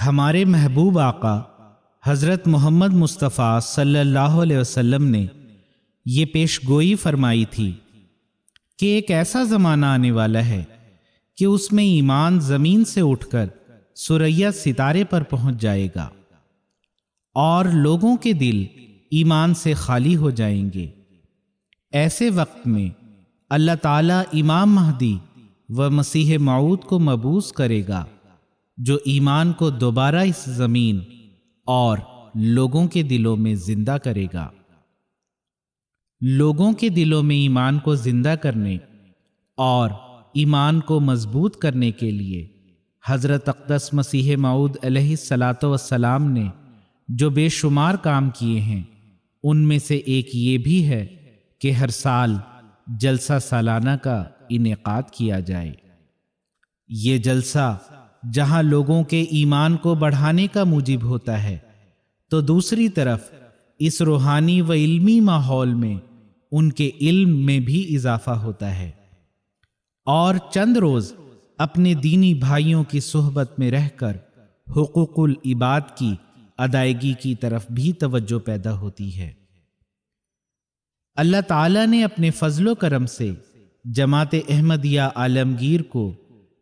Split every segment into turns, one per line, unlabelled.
ہمارے محبوب آقا حضرت محمد مصطفیٰ صلی اللہ علیہ وسلم نے یہ پیش گوئی فرمائی تھی کہ ایک ایسا زمانہ آنے والا ہے کہ اس میں ایمان زمین سے اٹھ کر ثریا ستارے پر پہنچ جائے گا اور لوگوں کے دل ایمان سے خالی ہو جائیں گے۔ ایسے وقت میں اللہ تعالیٰ امام مہدی و مسیح موعود کو مبعوث کرے گا جو ایمان کو دوبارہ اس زمین اور لوگوں کے دلوں میں زندہ کرے گا۔ لوگوں کے دلوں میں ایمان کو زندہ کرنے اور ایمان کو مضبوط کرنے کے لیے حضرت اقدس مسیح موعود علیہ الصلاۃ والسلام نے جو بے شمار کام کیے ہیں، ان میں سے ایک یہ بھی ہے کہ ہر سال جلسہ سالانہ کا انعقاد کیا جائے۔ یہ جلسہ جہاں لوگوں کے ایمان کو بڑھانے کا موجب ہوتا ہے، تو دوسری طرف اس روحانی و علمی ماحول میں ان کے علم میں بھی اضافہ ہوتا ہے، اور چند روز اپنے دینی بھائیوں کی صحبت میں رہ کر حقوق العباد کی ادائیگی کی طرف بھی توجہ پیدا ہوتی ہے۔ اللہ تعالیٰ نے اپنے فضل و کرم سے جماعت احمدیہ عالمگیر کو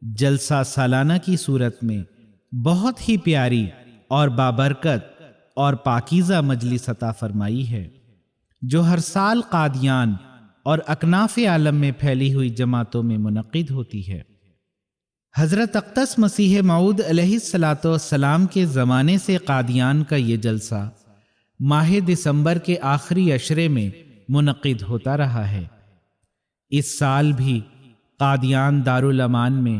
جلسہ سالانہ کی صورت میں بہت ہی پیاری اور بابرکت اور پاکیزہ مجلس عطا فرمائی ہے، جو ہر سال قادیان اور اکناف عالم میں پھیلی ہوئی جماعتوں میں منعقد ہوتی ہے۔ حضرت اقدس مسیح موعود علیہ الصلاۃ والسلام کے زمانے سے قادیان کا یہ جلسہ ماہ دسمبر کے آخری عشرے میں منعقد ہوتا رہا ہے۔ اس سال بھی قادیان دارالامان میں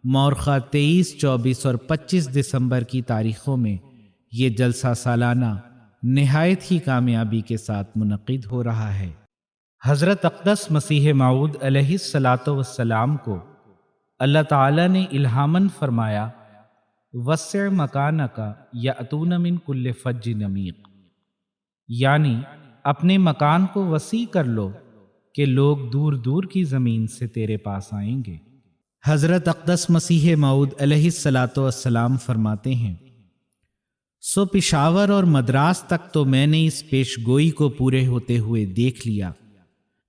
مورخہ 23، 24 اور 25 دسمبر کی تاریخوں میں یہ جلسہ سالانہ نہایت ہی کامیابی کے ساتھ منعقد ہو رہا ہے۔ حضرت اقدس مسیح موعود علیہ الصلاۃ والسلام کو اللہ تعالیٰ نے الہاماً فرمایا، وسع مکانک یأتون من کل فج عمیق، یعنی اپنے مکان کو وسیع کر لو کہ لوگ دور دور کی زمین سے تیرے پاس آئیں گے۔ حضرت اقدس مسیح موعود علیہ الصلاۃ والسلام فرماتے ہیں، سو پشاور اور مدراس تک تو میں نے اس پیش گوئی کو پورے ہوتے ہوئے دیکھ لیا،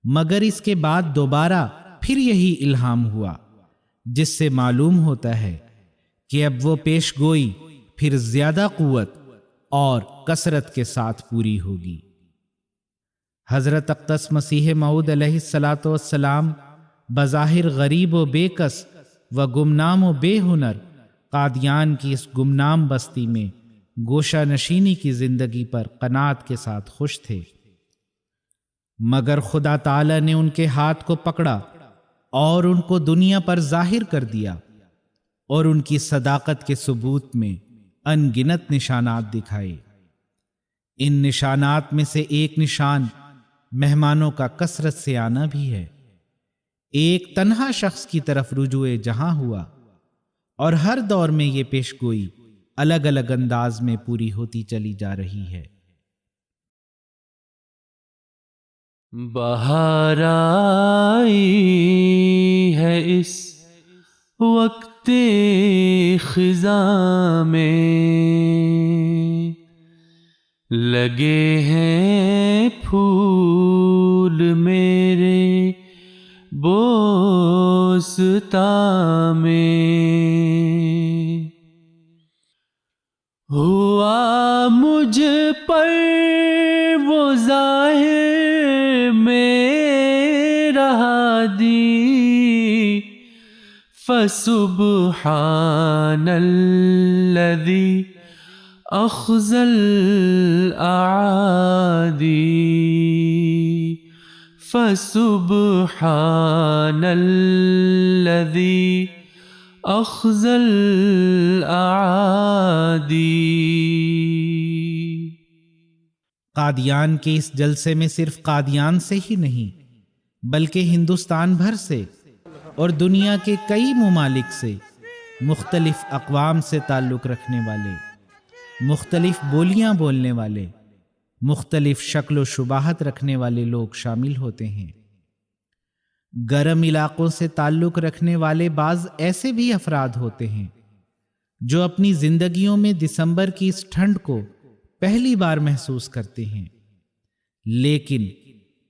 مگر اس کے بعد دوبارہ پھر یہی الہام ہوا، جس سے معلوم ہوتا ہے کہ اب وہ پیش گوئی پھر زیادہ قوت اور کثرت کے ساتھ پوری ہوگی۔ حضرت اقدس مسیح موعود علیہ الصلاۃ والسلام بظاہر غریب و بے کس و گمنام و بے ہنر قادیان کی اس گمنام بستی میں گوشہ نشینی کی زندگی پر قناعت کے ساتھ خوش تھے، مگر خدا تعالی نے ان کے ہاتھ کو پکڑا اور ان کو دنیا پر ظاہر کر دیا، اور ان کی صداقت کے ثبوت میں ان گنت نشانات دکھائے۔ ان نشانات میں سے ایک نشان مہمانوں کا کثرت سے آنا بھی ہے۔ ایک تنہا شخص کی طرف رجوع جہاں ہوا، اور ہر دور میں یہ پیش گوئی الگ الگ انداز میں پوری ہوتی چلی جا رہی ہے۔
بہار آئی ہے اس وقت خزاں میں، لگے ہیں پھول میرے بوستاں میں، ہوا مجھ پر وہ ظاہر میرا ہادی، فسبحان الذی اخزى الأعادي، فسبحان الذي اخزى الأعادي۔
قادیان کے اس جلسے میں صرف قادیان سے ہی نہیں بلکہ ہندوستان بھر سے اور دنیا کے کئی ممالک سے مختلف اقوام سے تعلق رکھنے والے، مختلف بولیاں بولنے والے، مختلف شکل و شباہت رکھنے والے لوگ شامل ہوتے ہیں۔ گرم علاقوں سے تعلق رکھنے والے بعض ایسے بھی افراد ہوتے ہیں جو اپنی زندگیوں میں دسمبر کی اس ٹھنڈ کو پہلی بار محسوس کرتے ہیں، لیکن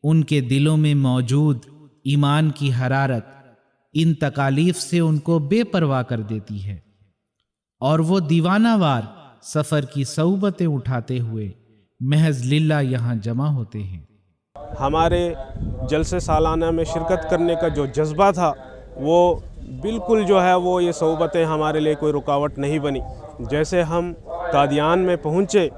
ان کے دلوں میں موجود ایمان کی حرارت ان تکالیف سے ان کو بے پرواہ کر دیتی ہے، اور وہ دیوانہ وار سفر کی صعوبتیں اٹھاتے ہوئے محض للہ یہاں جمع ہوتے ہیں۔
ہمارے جلسے سالانہ میں شرکت کرنے کا جو جذبہ تھا وہ بالکل جو ہے وہ یہ صعوبتیں ہمارے لیے کوئی رکاوٹ نہیں بنی۔ جیسے ہم قادیان میں پہنچے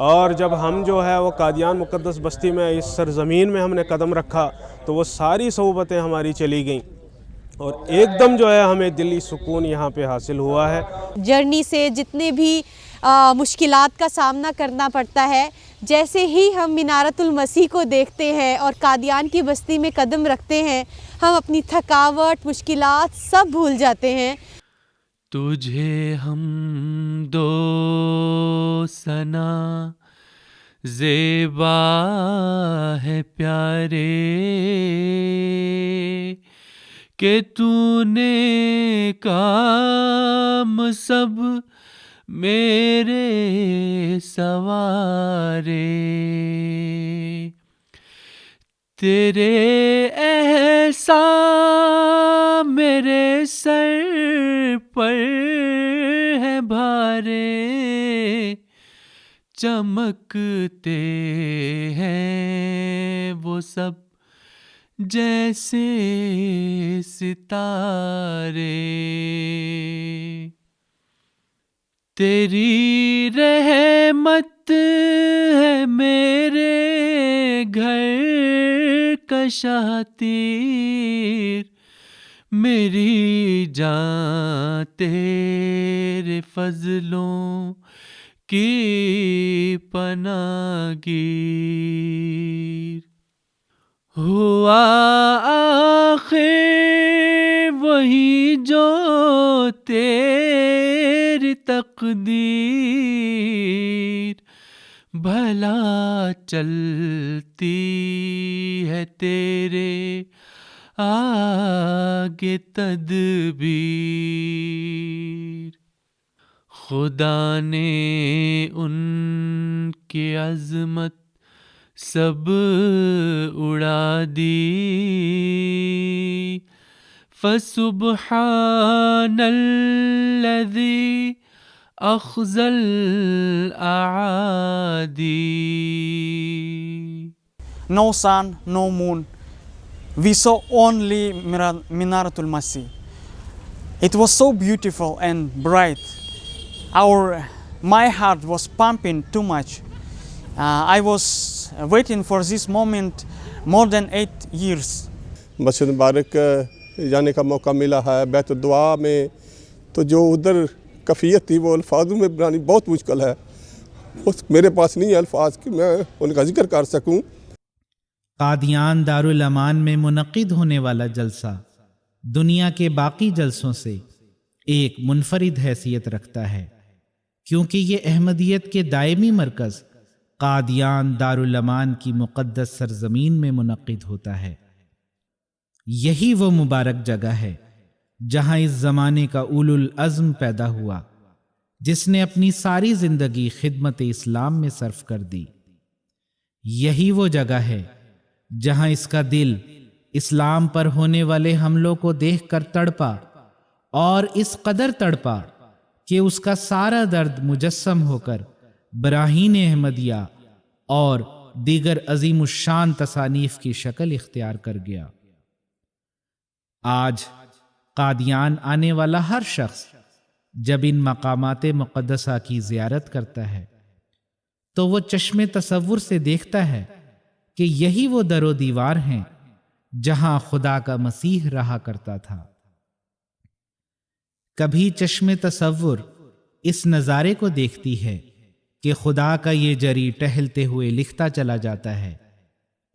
اور جب ہم جو ہے وہ قادیان مقدس بستی میں اس سرزمین میں ہم نے قدم رکھا تو وہ ساری صعوبتیں ہماری چلی گئیں اور ایک دم جو ہے ہمیں دلی سکون یہاں پہ حاصل ہوا ہے۔
جرنی سے جتنے بھی مشکلات کا سامنا کرنا پڑتا ہے، جیسے ہی ہم منارت المسیح کو دیکھتے ہیں اور قادیان کی بستی میں قدم رکھتے ہیں، ہم اپنی تھکاوٹ، مشکلات سب بھول جاتے ہیں۔
تجھے ہم دو ثنا زیبا ہے پیارے، کہ تو نے کام سب میرے سوارے، تیرے احسان میرے سر پر ہے بھارے، چمکتے ہیں وہ سب جیسے ستارے، تیری رحمت ہے میرے گھر کا شاہ تیر، میری جان تیرے فضلوں کی پناہ گیر، ہوا آخر وہی جو تیری تقدیر، بھلا چلتی ہے تیرے آگے تدبیر، خدا نے ان کی عظمت سب اڑا دی، فسبحان الذی اخزى الأعادي.
No sun, no moon. We saw only Minaratul Masih. It was so beautiful and bright. My heart was pumping too much. I was waiting for this moment more than 8 years.
مسجد مبارک جانے کا موقع ملا ہے بیت الدعا میں، تو جو ادھر کیفیت تھی وہ الفاظوں میں بنانی بہت مشکل ہے، میرے پاس نہیں ہے الفاظ کہ میں ان کا ذکر کر سکوں۔
قادیان دارالامان میں منعقد ہونے والا جلسہ دنیا کے باقی جلسوں سے ایک منفرد حیثیت رکھتا ہے، کیونکہ یہ احمدیت کے دائمی مرکز قادیان دارالامان کی مقدس سرزمین میں منعقد ہوتا ہے۔ یہی وہ مبارک جگہ ہے جہاں اس زمانے کا اولو العزم پیدا ہوا، جس نے اپنی ساری زندگی خدمت اسلام میں صرف کر دی۔ یہی وہ جگہ ہے جہاں اس کا دل اسلام پر ہونے والے حملوں کو دیکھ کر تڑپا، اور اس قدر تڑپا کہ اس کا سارا درد مجسم ہو کر براہین احمدیہ اور دیگر عظیم الشان تصانیف کی شکل اختیار کر گیا۔ آج قادیان آنے والا ہر شخص جب ان مقامات مقدسہ کی زیارت کرتا ہے تو وہ چشم تصور سے دیکھتا ہے کہ یہی وہ در و دیوار ہیں جہاں خدا کا مسیح رہا کرتا تھا۔ کبھی چشم تصور اس نظارے کو دیکھتی ہے کہ خدا کا یہ جری ٹہلتے ہوئے لکھتا چلا جاتا ہے،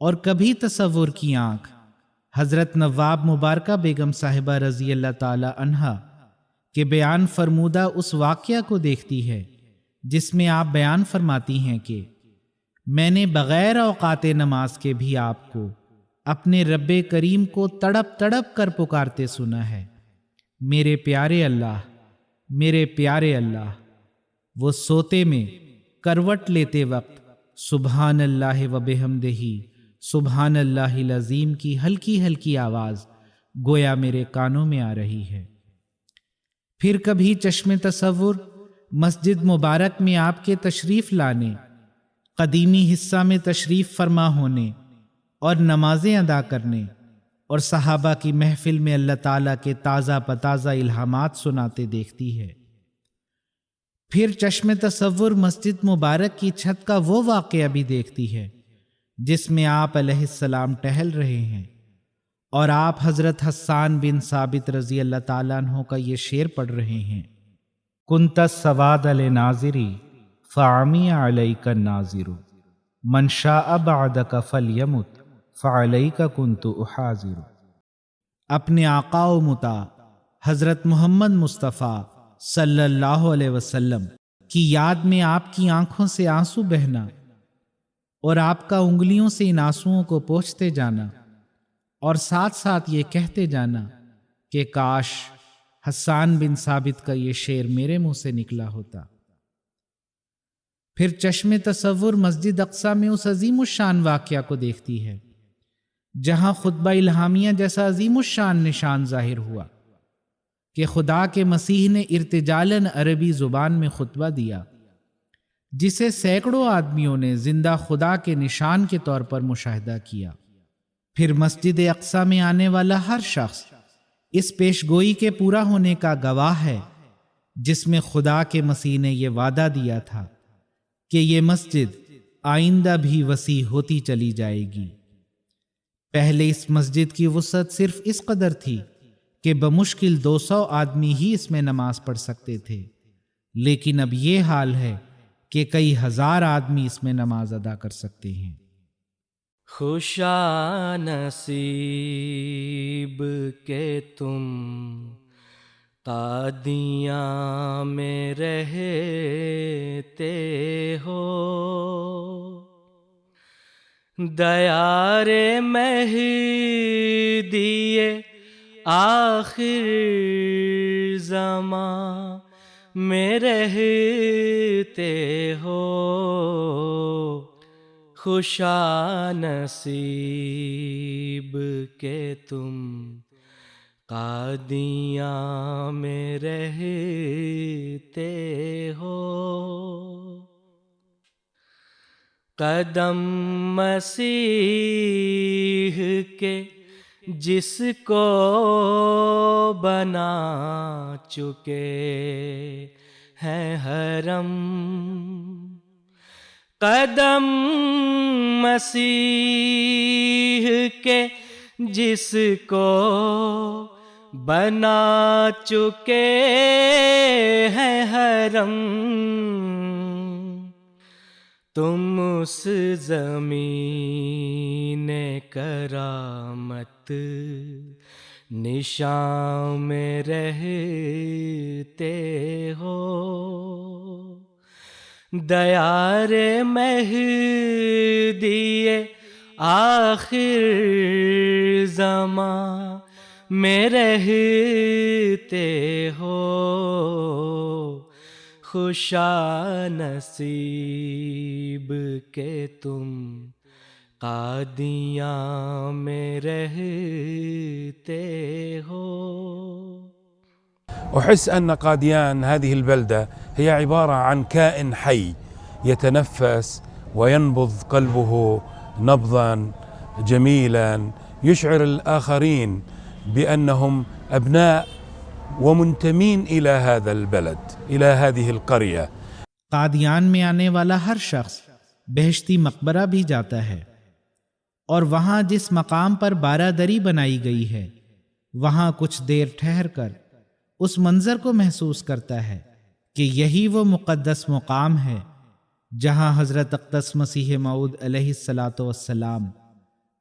اور کبھی تصور کی آنکھ حضرت نواب مبارکہ بیگم صاحبہ رضی اللہ تعالی عنہا کے بیان فرمودہ اس واقعہ کو دیکھتی ہے جس میں آپ بیان فرماتی ہیں کہ میں نے بغیر اوقات نماز کے بھی آپ کو اپنے رب کریم کو تڑپ تڑپ کر پکارتے سنا ہے، میرے پیارے اللہ، میرے پیارے اللہ، وہ سوتے میں کروٹ لیتے وقت سبحان اللہ و بحمدہ سبحان اللہ العظیم کی ہلکی ہلکی آواز گویا میرے کانوں میں آ رہی ہے۔ پھر کبھی چشم تصور مسجد مبارک میں آپ کے تشریف لانے، قدیمی حصہ میں تشریف فرما ہونے اور نمازیں ادا کرنے اور صحابہ کی محفل میں اللہ تعالیٰ کے تازہ بتازہ الہامات سناتے دیکھتی ہے۔ پھر چشم تصور مسجد مبارک کی چھت کا وہ واقعہ بھی دیکھتی ہے جس میں آپ علیہ السلام ٹہل رہے ہیں اور آپ حضرت حسان بن ثابت رضی اللہ تعالیٰ عنہ کا یہ شعر پڑھ رہے ہیں: کنت السواد لناظری فعمی علیک الناظر من شاء بعدک فلیمت فعلیک کنت احاذر۔ اپنے آقا و مطاع حضرت محمد مصطفیٰ صلی اللہ علیہ وسلم کی یاد میں آپ کی آنکھوں سے آنسو بہنا اور آپ کا انگلیوں سے ان آنسوؤں کو پوچھتے جانا اور ساتھ ساتھ یہ کہتے جانا کہ کاش حسان بن ثابت کا یہ شعر میرے منہ سے نکلا ہوتا۔ پھر چشم تصور مسجد اقصیٰ میں اس عظیم الشان واقعہ کو دیکھتی ہے جہاں خطبہ الہامیہ جیسا عظیم الشان نشان ظاہر ہوا کہ خدا کے مسیح نے ارتجالاً عربی زبان میں خطبہ دیا جسے سینکڑوں آدمیوں نے زندہ خدا کے نشان کے طور پر مشاہدہ کیا۔ پھر مسجد اقصیٰ میں آنے والا ہر شخص اس پیشگوئی کے پورا ہونے کا گواہ ہے جس میں خدا کے مسیح نے یہ وعدہ دیا تھا کہ یہ مسجد آئندہ بھی وسیع ہوتی چلی جائے گی۔ پہلے اس مسجد کی وسعت صرف اس قدر تھی کہ بمشکل 200 آدمی ہی اس میں نماز پڑھ سکتے تھے، لیکن اب یہ حال ہے کہ کئی ہزار آدمی اس میں نماز ادا کر سکتے ہیں۔
خوشا نصیب کہ تم قادیاں میں رہتے ہو، دیار مہدی آخر زمان میں رہتے ہو، خوشا نصیب کہ تم قادیاں میں رہتے ہو، قدم مسیح کے جس کو بنا چکے ہیں حرم، قدم مسیح کے جس کو بنا چکے ہیں حرم، تم اس زمین کرامت نشان میں رہتے ہو، دیار مہدی آخر زمان میں رہتے ہو، خوشا نصیب کہ تم قادیاں میں رہتے ہو۔
أحس أن قاديان هذه البلدة هي عبارة عن كائن حي يتنفس وينبض قلبه نبضا جميلا يشعر الآخرين بأنهم أبناء ومنتمين إلى هذا البلد، إلى هذه القرية۔
قادیان میں آنے والا ہر شخص بہشتی مقبرہ بھی جاتا ہے اور وہاں جس مقام پر بارادری بنائی گئی ہے وہاں کچھ دیر ٹھہر کر اس منظر کو محسوس کرتا ہے کہ یہی وہ مقدس مقام ہے جہاں حضرت اقدس مسیح موعود علیہ الصلاۃ والسلام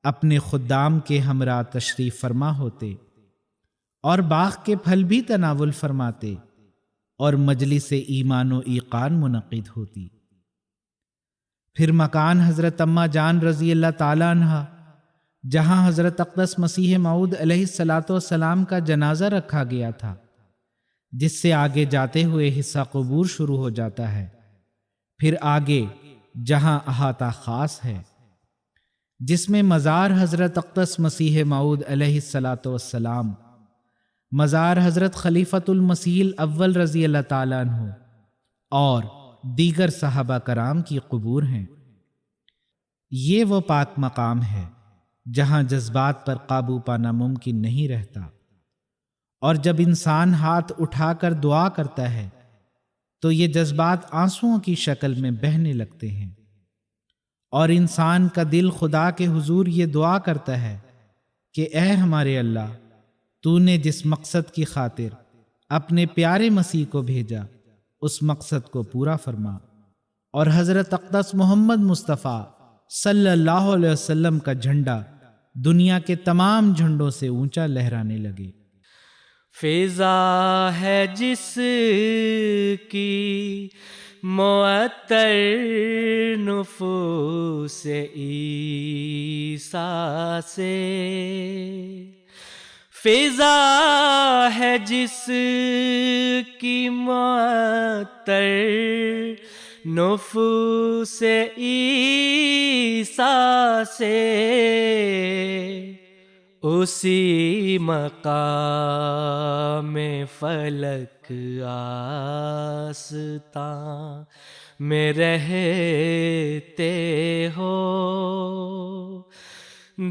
اپنے خدام کے ہمراہ تشریف فرما ہوتے اور باغ کے پھل بھی تناول فرماتے اور مجلس ایمان و ایقان منعقد ہوتی۔ پھر مکان حضرت اماں جان رضی اللہ تعالیٰ عنہ جہاں حضرت اقدس مسیح موعود علیہ الصلاۃ والسلام کا جنازہ رکھا گیا تھا، جس سے آگے جاتے ہوئے حصہ قبور شروع ہو جاتا ہے، پھر آگے جہاں احاطہ خاص ہے، جس میں مزار حضرت اقدس مسیح موعود علیہ الصلاۃ والسلام، مزار حضرت خلیفۃ المسیح الاول رضی اللہ تعالیٰ عنہ اور دیگر صحابہ کرام کی قبور ہیں۔ یہ وہ پاک مقام ہے جہاں جذبات پر قابو پانا ممکن نہیں رہتا، اور جب انسان ہاتھ اٹھا کر دعا کرتا ہے تو یہ جذبات آنسوؤں کی شکل میں بہنے لگتے ہیں، اور انسان کا دل خدا کے حضور یہ دعا کرتا ہے کہ اے ہمارے اللہ، تو نے جس مقصد کی خاطر اپنے پیارے مسیح کو بھیجا اس مقصد کو پورا فرما، اور حضرت اقدس محمد مصطفیٰ صلی اللہ علیہ وسلم کا جھنڈا دنیا کے تمام جھنڈوں سے اونچا لہرانے لگے۔
فضا ہے جس کی معطر نفوس عیسیٰ سے، فضا ہے جس کی معطر نفوس عیسیٰ سے، اسی مقام فلک آستاں میں رہتے ہو،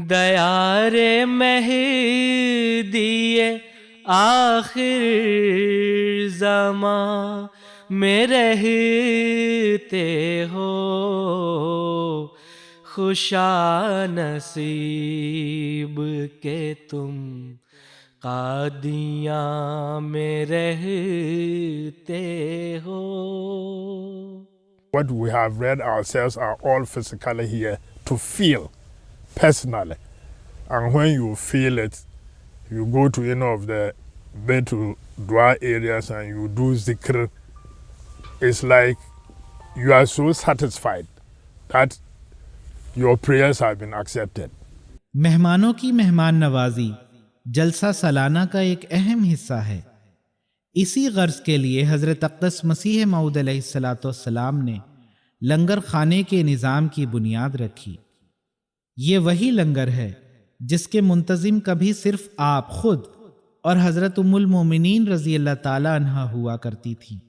دیار مہدی آخر زمان میں رہتے ہو، خوشا نصیب کہ تم قادیاں میں رہتے ہو۔
What we have read ourselves are all physically here to feel personally. And when you feel it, you go to any of the Baitul Dua areas and you do zikr. It's like you are so satisfied that your prayers have been accepted.
مہمانوں کی مہمان نوازی جلسہ سالانہ کا ایک اہم حصہ ہے۔ اسی غرض کے لیے حضرت اقدس مسیح موعود علیہ الصلاۃ والسلام نے لنگر خانے کے نظام کی بنیاد رکھی۔ یہ وہی لنگر ہے جس کے منتظم کبھی صرف آپ خود اور حضرت ام المومنین رضی اللہ تعالی عنہا ہوا کرتی تھی،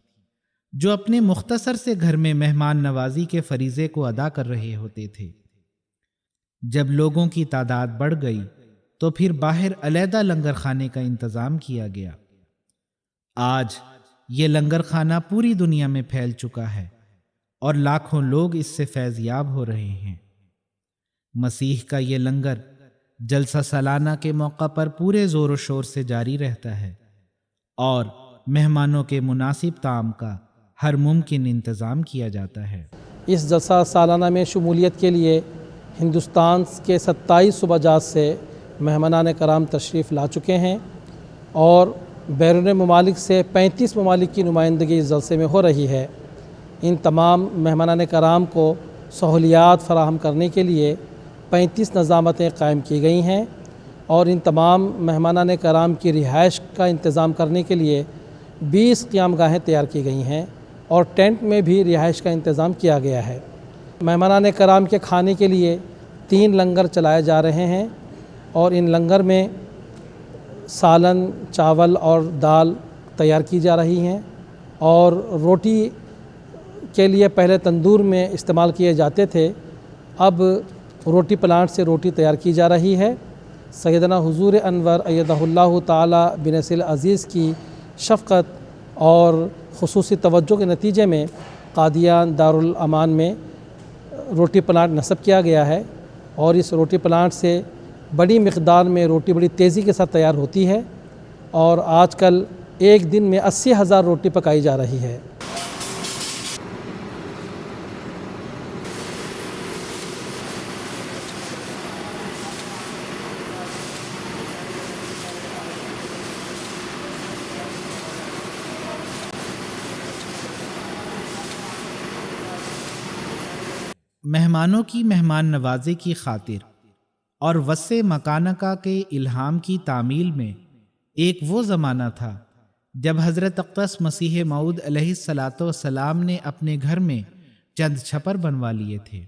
جو اپنے مختصر سے گھر میں مہمان نوازی کے فریضے کو ادا کر رہے ہوتے تھے۔ جب لوگوں کی تعداد بڑھ گئی تو پھر باہر علیحدہ لنگر خانے کا انتظام کیا گیا۔ آج یہ لنگر خانہ پوری دنیا میں پھیل چکا ہے اور لاکھوں لوگ اس سے فیض یاب ہو رہے ہیں۔ مسیح کا یہ لنگر جلسہ سالانہ کے موقع پر پورے زور و شور سے جاری رہتا ہے، اور مہمانوں کے مناسب طعام کا ہر ممکن انتظام کیا جاتا ہے۔
اس جلسہ سالانہ میں شمولیت کے لیے ہندوستان کے 27 صوبہ جات سے مہمانان کرام تشریف لا چکے ہیں، اور بیرون ممالک سے 35 ممالک کی نمائندگی اس جلسے میں ہو رہی ہے۔ ان تمام مہمانان کرام کو سہولیات فراہم کرنے کے لیے 35 نظامتیں قائم کی گئی ہیں، اور ان تمام مہمانان کرام کی رہائش کا انتظام کرنے کے لیے 20 قیام گاہیں تیار کی گئی ہیں، اور ٹینٹ میں بھی رہائش کا انتظام کیا گیا ہے۔ مہمانان کرام کے کھانے کے لیے 3 لنگر چلائے جا رہے ہیں، اور ان لنگر میں سالن، چاول اور دال تیار کی جا رہی ہیں، اور روٹی کے لیے پہلے تندور میں استعمال کیے جاتے تھے، اب روٹی پلانٹ سے روٹی تیار کی جا رہی ہے۔ سیدنا حضور انور ایدہ اللہ تعالی بنصر عزیز کی شفقت اور خصوصی توجہ کے نتیجے میں قادیان دارالامان میں روٹی پلانٹ نصب کیا گیا ہے، اور اس روٹی پلانٹ سے بڑی مقدار میں روٹی بڑی تیزی کے ساتھ تیار ہوتی ہے، اور آج کل ایک دن میں 80,000 روٹی پکائی جا رہی ہے۔
مہمانوں کی مہمان نوازی کی خاطر اور وسع مکانکا کے الہام کی تعمیل میں ایک وہ زمانہ تھا جب حضرت اقدس مسیح موعود علیہ الصلاۃ والسلام نے اپنے گھر میں چند چھپر بنوا لیے تھے۔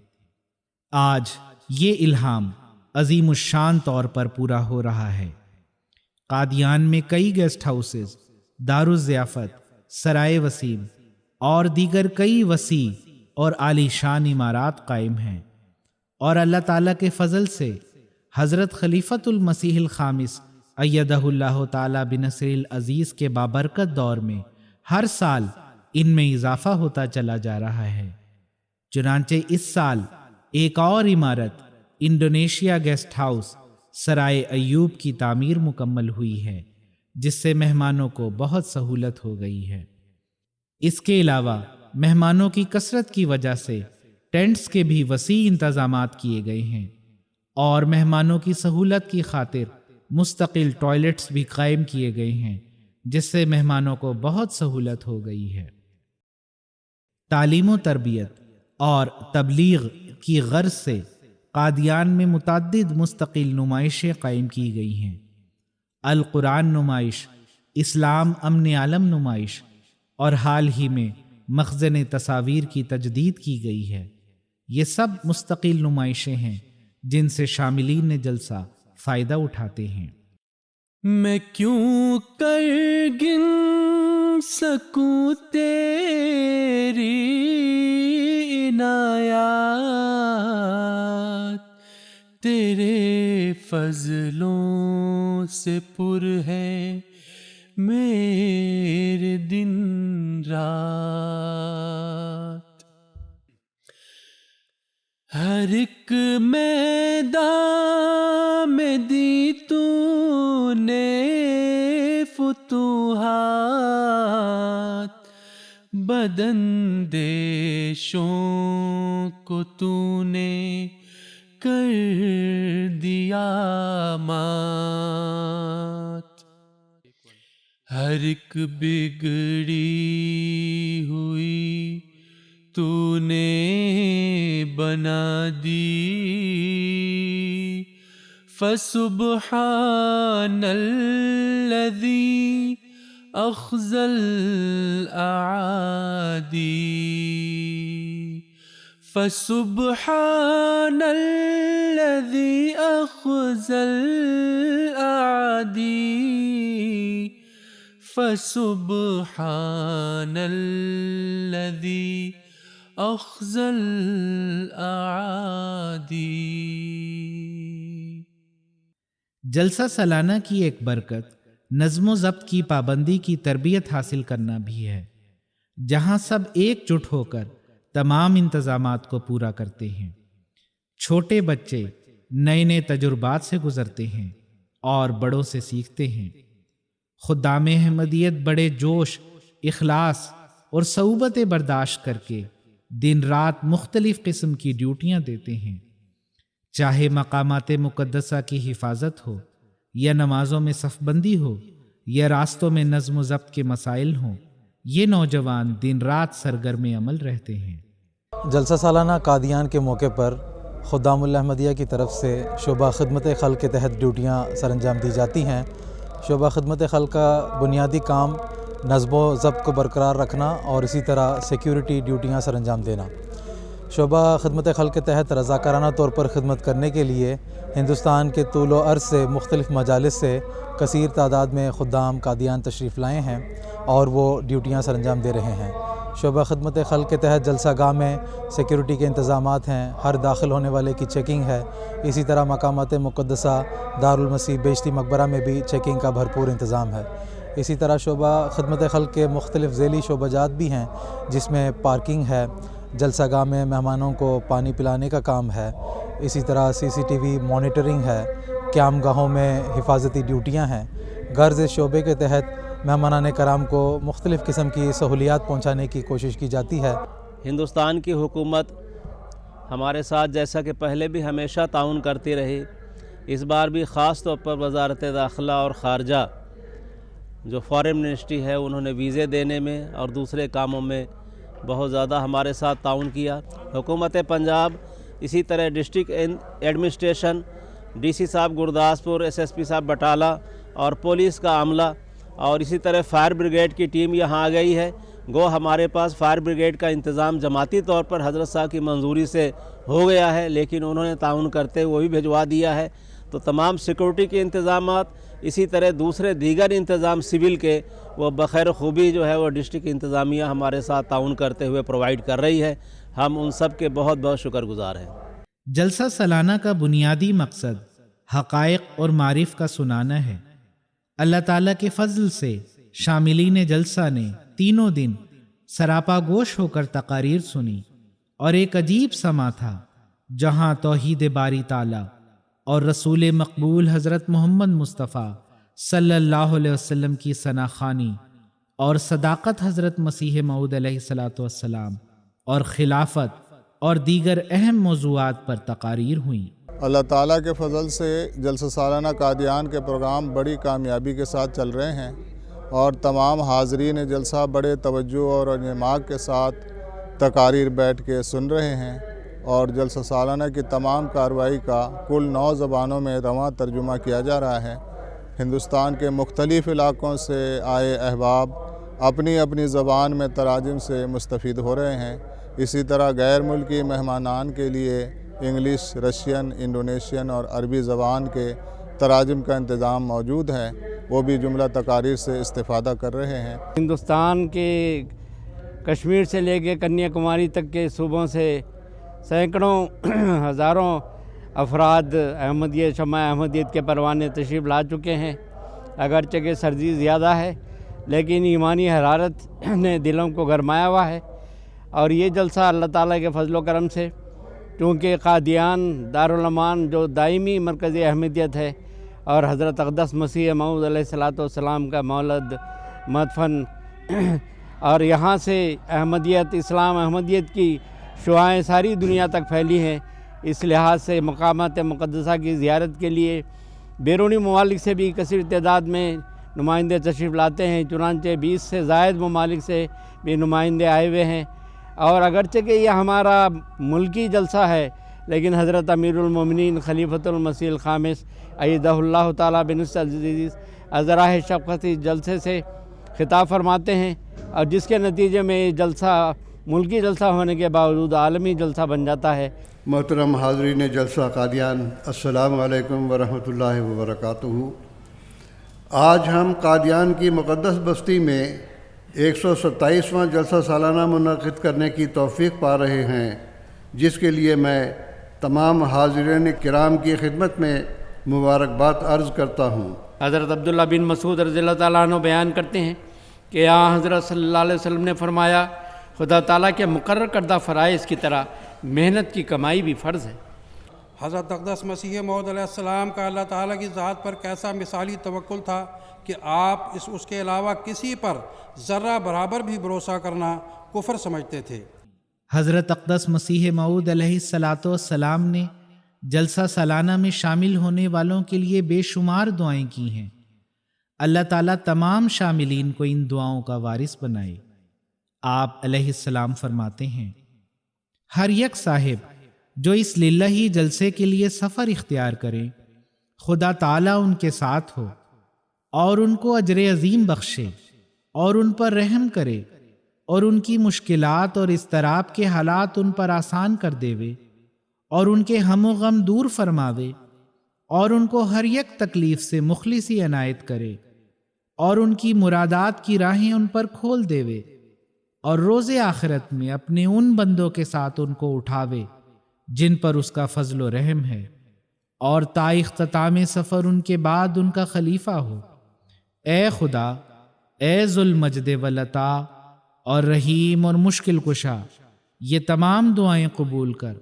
آج یہ الہام عظیم الشان طور پر پورا ہو رہا ہے۔ قادیان میں کئی گیسٹ ہاؤسز، دارالضیافت، سرائے وسیم اور دیگر کئی وسیع اور عالی شان عمارات قائم ہیں، اور اللہ تعالیٰ کے فضل سے حضرت خلیفۃ المسیح الخامس ایدہ اللہ تعالیٰ بنصر العزیز کے بابرکت دور میں ہر سال ان میں اضافہ ہوتا چلا جا رہا ہے۔ چنانچہ اس سال ایک اور عمارت انڈونیشیا گیسٹ ہاؤس سرائے ایوب کی تعمیر مکمل ہوئی ہے، جس سے مہمانوں کو بہت سہولت ہو گئی ہے۔ اس کے علاوہ مہمانوں کی کثرت کی وجہ سے ٹینٹس کے بھی وسیع انتظامات کیے گئے ہیں، اور مہمانوں کی سہولت کی خاطر مستقل ٹوائلٹس بھی قائم کیے گئے ہیں، جس سے مہمانوں کو بہت سہولت ہو گئی ہے۔ تعلیم و تربیت اور تبلیغ کی غرض سے قادیان میں متعدد مستقل نمائشیں قائم کی گئی ہیں۔ القرآن نمائش، اسلام امن عالم نمائش، اور حال ہی میں مخزن تصاویر کی تجدید کی گئی ہے۔ یہ سب مستقل نمائشیں ہیں جن سے شاملین جلسہ فائدہ اٹھاتے ہیں۔
میں کیوں کر گن سکوں تیری عنایات، تیرے فضلوں سے پر ہے میرے دن رات۔ ہر ایک میدان میں دی تو نے فتوحات، بداندیشوں کو تو نے کر دیا مات۔ ہر ایک بگڑی ہوئی تو نے بنا دی، فسبحان الذی اخزى الاعادی، فسبحان الذی اخزى الاعادی، فسبحان الذی اخزى الاعادی۔
جلسہ سالانہ کی ایک برکت نظم و ضبط کی پابندی کی تربیت حاصل کرنا بھی ہے، جہاں سب ایک جٹ ہو کر تمام انتظامات کو پورا کرتے ہیں۔ چھوٹے بچے نئے نئے تجربات سے گزرتے ہیں اور بڑوں سے سیکھتے ہیں۔ خدام احمدیت بڑے جوش، اخلاص اور صعوبت برداشت کر کے دن رات مختلف قسم کی ڈیوٹیاں دیتے ہیں، چاہے مقامات مقدسہ کی حفاظت ہو، یا نمازوں میں صف بندی ہو، یا راستوں میں نظم و ضبط کے مسائل ہوں۔ یہ نوجوان دن رات سرگرم عمل رہتے ہیں۔
جلسہ سالانہ قادیان کے موقع پر خدام الاحمدیہ کی طرف سے شعبہ خدمت خلق کے تحت ڈیوٹیاں سر انجام دی جاتی ہیں۔ شعبہ خدمت خلق کا بنیادی کام نظم و ضبط کو برقرار رکھنا اور اسی طرح سیکیورٹی ڈیوٹیاں سر انجام دینا۔ شعبہ خدمت خلق کے تحت رضاکارانہ طور پر خدمت کرنے کے لیے ہندوستان کے طول و عرض سے مختلف مجالس سے کثیر تعداد میں خدام قادیان تشریف لائے ہیں اور وہ ڈیوٹیاں سر انجام دے رہے ہیں۔ شعبہ خدمت خلق کے تحت جلسہ گاہ میں سیکیورٹی کے انتظامات ہیں، ہر داخل ہونے والے کی چیکنگ ہے۔ اسی طرح مقامات مقدسہ دارالمسیح بیشتی مقبرہ میں بھی چیکنگ کا بھرپور انتظام ہے۔ اسی طرح شعبہ خدمت خلق کے مختلف ذیلی شعبہ جات بھی ہیں، جس میں پارکنگ ہے، جلسہ گاہ میں مہمانوں کو پانی پلانے کا کام ہے، اسی طرح CCTV مانیٹرنگ ہے، قیام گاہوں میں حفاظتی ڈیوٹیاں ہیں۔ غرض اس شعبے کے تحت مہمانان کرام کو مختلف قسم کی سہولیات پہنچانے کی کوشش کی جاتی ہے۔
ہندوستان کی حکومت ہمارے ساتھ جیسا کہ پہلے بھی ہمیشہ تعاون کرتی رہی، اس بار بھی خاص طور پر وزارت داخلہ اور خارجہ جو فارن منسٹری ہے، انہوں نے ویزے دینے میں اور دوسرے کاموں میں بہت زیادہ ہمارے ساتھ تعاون کیا۔ حکومت پنجاب اسی طرح ڈسٹرکٹ ایڈمنسٹریشن، DC صاحب گرداسپور، SSP صاحب بٹالہ اور پولیس کا عملہ اور اسی طرح فائر بریگیڈ کی ٹیم یہاں آ گئی ہے. گو ہمارے پاس فائر بریگیڈ کا انتظام جماعتی طور پر حضرت صاحب کی منظوری سے ہو گیا ہے، لیکن انہوں نے تعاون کرتے وہ بھی بھجوا دیا ہے. تو تمام سیکورٹی کے انتظامات، اسی طرح دوسرے دیگر انتظام سول کے، وہ بخیر خوبی جو ہے وہ ڈسٹرکٹ انتظامیہ ہمارے ساتھ تعاون کرتے ہوئے پرووائڈ کر رہی ہے. ہم ان سب کے بہت بہت شکر گزار ہیں.
جلسہ سالانہ کا بنیادی مقصد حقائق اور معارف کا سنانا ہے. اللہ تعالیٰ کے فضل سے شاملین جلسہ نے تینوں دن سراپا گوش ہو کر تقاریر سنی، اور ایک عجیب سما تھا جہاں توحید باری تعالیٰ اور رسول مقبول حضرت محمد مصطفیٰ صلی اللہ علیہ وسلم کی ثنا خوانی اور صداقت حضرت مسیح موعود علیہ السلام اور خلافت اور دیگر اہم موضوعات پر تقاریر ہوئیں.
اللہ تعالیٰ کے فضل سے جلسہ سالانہ قادیان کے پروگرام بڑی کامیابی کے ساتھ چل رہے ہیں، اور تمام حاضرین جلسہ بڑے توجہ اور انہماک کے ساتھ تقاریر بیٹھ کے سن رہے ہیں، اور جلسہ سالانہ کی تمام کارروائی کا کل 9 زبانوں میں رواں ترجمہ کیا جا رہا ہے. ہندوستان کے مختلف علاقوں سے آئے احباب اپنی اپنی زبان میں تراجم سے مستفید ہو رہے ہیں. اسی طرح غیر ملکی مہمانان کے لیے انگلش، رشین، انڈونیشین اور عربی زبان کے تراجم کا انتظام موجود ہے، وہ بھی جملہ تقاریر سے استفادہ کر رہے ہیں.
ہندوستان کے کشمیر سے لے کے کنیا کماری تک کے صوبوں سے سینکڑوں ہزاروں افراد احمدیت، شمع احمدیت کے پروانے تشریف لا چکے ہیں. اگرچہ کہ سردی زیادہ ہے، لیکن ایمانی حرارت نے دلوں کو گرمایا ہوا ہے. اور یہ جلسہ اللہ تعالیٰ کے فضل و کرم سے، چونکہ قادیان دارالامان جو دائمی مرکزی احمدیت ہے اور حضرت اقدس مسیح موعود علیہ السلام کا مولد، مدفن، اور یہاں سے احمدیت، اسلام احمدیت کی شعائیں ساری دنیا تک پھیلی ہیں، اس لحاظ سے مقامات مقدسہ کی زیارت کے لیے بیرونی ممالک سے بھی کثیر تعداد میں نمائندے تشریف لاتے ہیں. چنانچہ 20 سے زائد ممالک سے بھی نمائندے آئے ہوئے ہیں. اور اگرچہ کہ یہ ہمارا ملکی جلسہ ہے، لیکن حضرت امیر المومنین خلیفۃ المسیح الخامس ایدہ اللہ تعالیٰ بنصر العزیز ازراہ شفقتی جلسے سے خطاب فرماتے ہیں، اور جس کے نتیجے میں یہ جلسہ ملکی جلسہ ہونے کے باوجود عالمی جلسہ بن جاتا ہے.
محترم حاضرین جلسہ قادیان، السلام علیکم ورحمۃ اللہ وبرکاتہ. آج ہم قادیان کی مقدس بستی میں 127واں جلسہ سالانہ منعقد کرنے کی توفیق پا رہے ہیں، جس کے لیے میں تمام حاضرین کرام کی خدمت میں مبارکباد عرض کرتا ہوں.
حضرت عبداللہ بن مسعود رضی اللہ تعالیٰ عنہ بیان کرتے ہیں کہ حضرت صلی اللہ علیہ وسلم نے فرمایا، خدا تعالیٰ کے مقرر کردہ فرائض کی طرح محنت کی کمائی بھی فرض ہے.
حضرت اقدس مسیح موعود علیہ السلام کا اللہ تعالیٰ کی ذات پر کیسا مثالی توکل تھا کہ آپ اس کے علاوہ کسی پر ذرہ برابر بھی بھروسہ کرنا کفر سمجھتے تھے.
حضرت اقدس مسیح موعود علیہ السلام نے جلسہ سالانہ میں شامل ہونے والوں کے لیے بے شمار دعائیں کی ہیں. اللہ تعالیٰ تمام شاملین کو ان دعاؤں کا وارث بنائے. آپ علیہ السلام فرماتے ہیں، ہر یک صاحب جو اس للہی جلسے کے لیے سفر اختیار کرے، خدا تعالیٰ ان کے ساتھ ہو اور ان کو اجر عظیم بخشے اور ان پر رحم کرے اور ان کی مشکلات اور اضطراب کے حالات ان پر آسان کر دیوے اور ان کے ہم و غم دور فرماوے اور ان کو ہر یک تکلیف سے مخلصی عنایت کرے اور ان کی مرادات کی راہیں ان پر کھول دیوے اور روز آخرت میں اپنے ان بندوں کے ساتھ ان کو اٹھاوے جن پر اس کا فضل و رحم ہے، اور تا اختتام سفر ان کے بعد ان کا خلیفہ ہو. اے خدا، اے ذوالمجد والعطا اور رحیم اور مشکل کشا، یہ تمام دعائیں قبول کر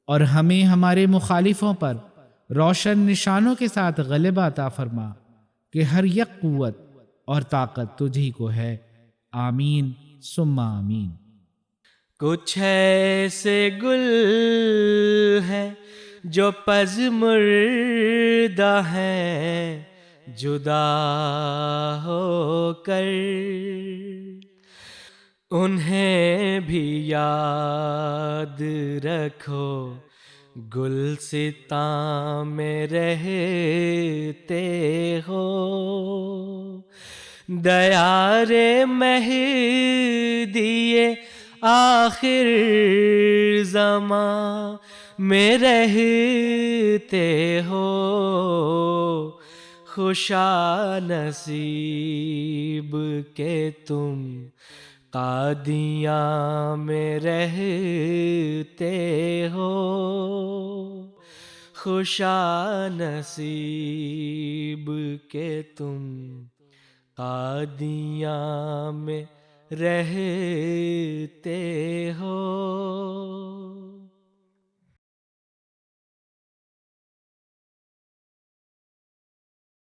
اور ہمیں ہمارے مخالفوں پر روشن نشانوں کے ساتھ غلبہ عطا فرما کہ ہر یک قوت اور طاقت تجھی کو ہے. آمین ثم آمین.
کچھ ایسے گل ہے جو پز مردہ ہیں، جدا ہو کر انہیں بھی یاد رکھو، گلستاں میں رہتے ہو. دیارے مہدی آخر زمان میں رہتے ہو، خوشا نصیب کہ تم قادیاں میں رہتے ہو، خوشا نصیب کہ تم قادیاں میں رہتے ہو۔